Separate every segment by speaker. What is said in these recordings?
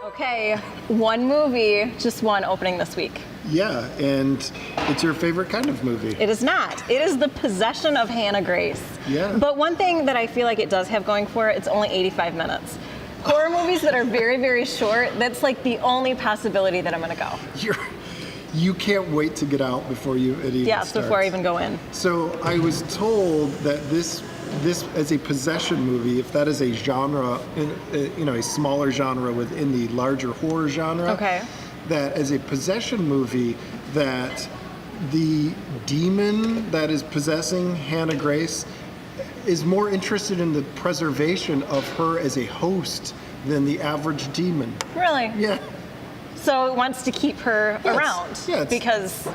Speaker 1: Okay, one movie, just one opening this week.
Speaker 2: Yeah, and it's your favorite kind of movie.
Speaker 1: It is not. It is The Possession of Hannah Grace.
Speaker 2: Yeah.
Speaker 1: But one thing that I feel like it does have going for it, it's only 85 minutes. Horror movies that are very, very short, that's like the only possibility that I'm gonna go.
Speaker 2: You can't wait to get out before it even
Speaker 1: Yes,
Speaker 2: starts.
Speaker 1: before I even go in.
Speaker 2: So I was told that this as a possession movie, if that is a genre, a smaller genre within the larger horror genre,
Speaker 1: Okay.
Speaker 2: that as a possession movie, that the demon that is possessing Hannah Grace is more interested in the preservation of her as a host than the average demon.
Speaker 1: Really?
Speaker 2: Yeah.
Speaker 1: So it wants to keep her
Speaker 2: Yes.
Speaker 1: around
Speaker 2: Yeah,
Speaker 1: because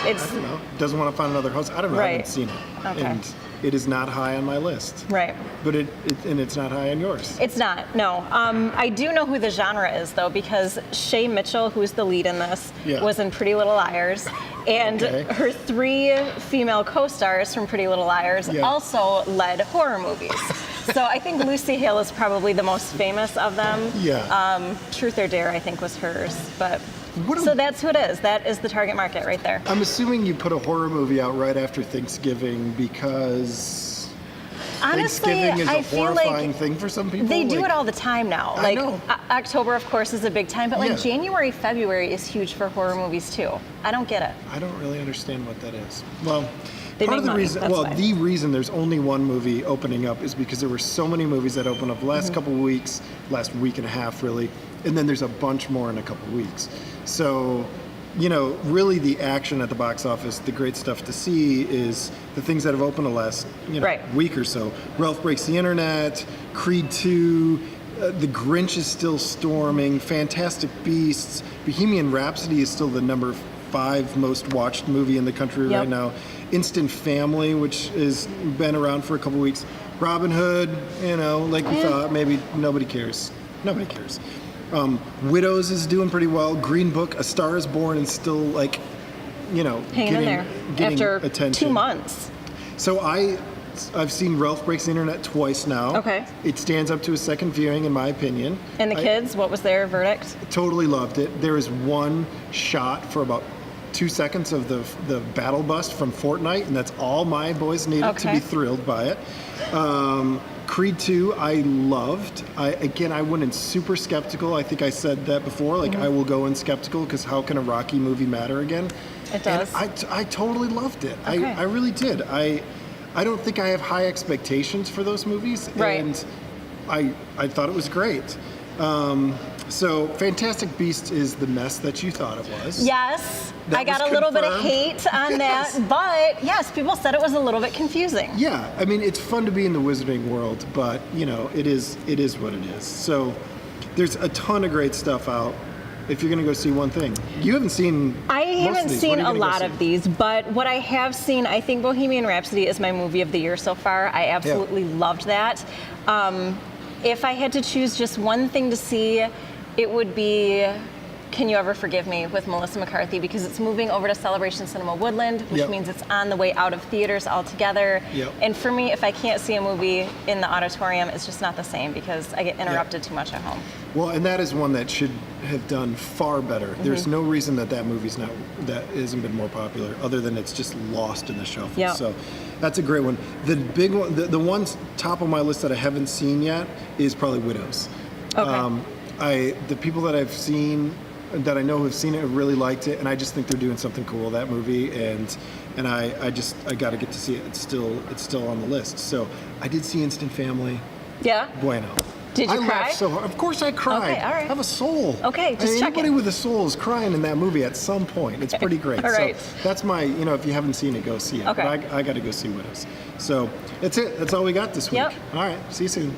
Speaker 1: it's
Speaker 2: I don't know. Doesn't want to find another host. I don't know. I
Speaker 1: Right.
Speaker 2: haven't seen it.
Speaker 1: Okay.
Speaker 2: And it is not high on my list.
Speaker 1: right.
Speaker 2: But it's not high on yours.
Speaker 1: It's not, no. I do know who the genre is, though, because Shay Mitchell, who's the lead in this,
Speaker 2: Yeah.
Speaker 1: was in Pretty Little Liars. And
Speaker 2: Okay.
Speaker 1: her 3 female co-stars from Pretty Little Liars
Speaker 2: Yeah.
Speaker 1: also led horror movies. So I think Lucy Hale is probably the most famous of them.
Speaker 2: Yeah.
Speaker 1: Truth or Dare, I think, was hers. But
Speaker 2: What a-
Speaker 1: so that's who it is. That is the target market right there.
Speaker 2: I'm assuming you put a horror movie out right after Thanksgiving because
Speaker 1: Honestly,
Speaker 2: Thanksgiving is
Speaker 1: I
Speaker 2: a
Speaker 1: feel
Speaker 2: horrifying
Speaker 1: like
Speaker 2: thing for some people.
Speaker 1: they do
Speaker 2: Like,
Speaker 1: it all the time now.
Speaker 2: I
Speaker 1: Like
Speaker 2: know.
Speaker 1: October, of course, is a big time, but like
Speaker 2: Yeah.
Speaker 1: January, February is huge for horror movies too. I don't get it.
Speaker 2: I don't really understand what that is. Well,
Speaker 1: They
Speaker 2: part
Speaker 1: make
Speaker 2: of the
Speaker 1: money,
Speaker 2: reason,
Speaker 1: that's
Speaker 2: well,
Speaker 1: why.
Speaker 2: the reason there's only one movie opening up is because there were so many movies that opened up the last couple of weeks, last week and a half really, and then there's a bunch more in a couple of weeks. So, really the action at the box office, the great stuff to see is the things that have opened the last,
Speaker 1: Right.
Speaker 2: week or so. Ralph Breaks the Internet, Creed 2, The Grinch is still storming, Fantastic Beasts, Bohemian Rhapsody is still the number 5 most watched movie in the country
Speaker 1: Yep.
Speaker 2: right now. Instant Family, which has been around for a couple weeks. Robin Hood, like we thought, maybe nobody cares. Nobody cares. Widows is doing pretty well. Green Book, A Star is Born, and still
Speaker 1: Hanging in there
Speaker 2: getting
Speaker 1: after
Speaker 2: attention.
Speaker 1: 2 months.
Speaker 2: So I've seen Ralph Breaks the Internet twice now.
Speaker 1: Okay.
Speaker 2: It stands up to a second viewing, in my opinion.
Speaker 1: And the kids, what was their verdict?
Speaker 2: Totally loved it. There is one shot for about 2 seconds of the battle bust from Fortnite, and that's all my boys needed to
Speaker 1: Okay.
Speaker 2: be thrilled by it. Creed 2, I loved. I went in super skeptical. I think I said that before. Like, I will go in skeptical because how can a Rocky movie matter again?
Speaker 1: It does.
Speaker 2: And I totally loved it.
Speaker 1: Okay.
Speaker 2: I really did. I don't think I have high expectations for those movies.
Speaker 1: Right.
Speaker 2: And I thought it was great. So Fantastic Beasts is the mess that you thought it was.
Speaker 1: Yes,
Speaker 2: That
Speaker 1: I got
Speaker 2: was
Speaker 1: a little bit of
Speaker 2: confirmed.
Speaker 1: hate on
Speaker 2: Yes.
Speaker 1: that, but yes, people said it was a little bit confusing.
Speaker 2: Yeah, I mean, it's fun to be in the wizarding world, but it is what it is. So there's a ton of great stuff out. If you're going to go see one thing, you haven't seen.
Speaker 1: I
Speaker 2: most
Speaker 1: haven't
Speaker 2: of these.
Speaker 1: seen
Speaker 2: What are
Speaker 1: a
Speaker 2: you gonna
Speaker 1: lot
Speaker 2: go
Speaker 1: of
Speaker 2: see?
Speaker 1: these, but what I have seen, I think Bohemian Rhapsody is my movie of the year so far. I absolutely loved that. If I had to choose just one thing to see, it would be Can You Ever Forgive Me with Melissa McCarthy, because it's moving over to Celebration Cinema Woodland, which
Speaker 2: Yep.
Speaker 1: means it's on the way out of theaters altogether.
Speaker 2: Yep.
Speaker 1: And for me, if I can't see a movie in the auditorium, it's just not the same because I get interrupted too much at home.
Speaker 2: Well, and that is one that should have done far better. There's no reason that that hasn't been more popular, other than it's just lost in the shuffle.
Speaker 1: Yeah.
Speaker 2: So that's a great one. The big one, the one top of my list that I haven't seen yet is probably Widows.
Speaker 1: Okay.
Speaker 2: The people that I've seen, that I know have seen it, have really liked it, and I just think they're doing something cool, that movie, and I got to get to see it. It's still on the list. So I did see Instant Family.
Speaker 1: Yeah?
Speaker 2: Bueno.
Speaker 1: Did you
Speaker 2: I
Speaker 1: cry?
Speaker 2: laughed so hard. Of course I cried.
Speaker 1: Okay, all right.
Speaker 2: I have a soul.
Speaker 1: Okay, just
Speaker 2: Anybody
Speaker 1: checking.
Speaker 2: with a soul is crying in that movie at some point. It's pretty great.
Speaker 1: All right.
Speaker 2: So that's my, if you haven't seen it, go see it.
Speaker 1: Okay.
Speaker 2: But I got to go see Widows. So that's it. That's all we got this week.
Speaker 1: Yep.
Speaker 2: All right. See you soon.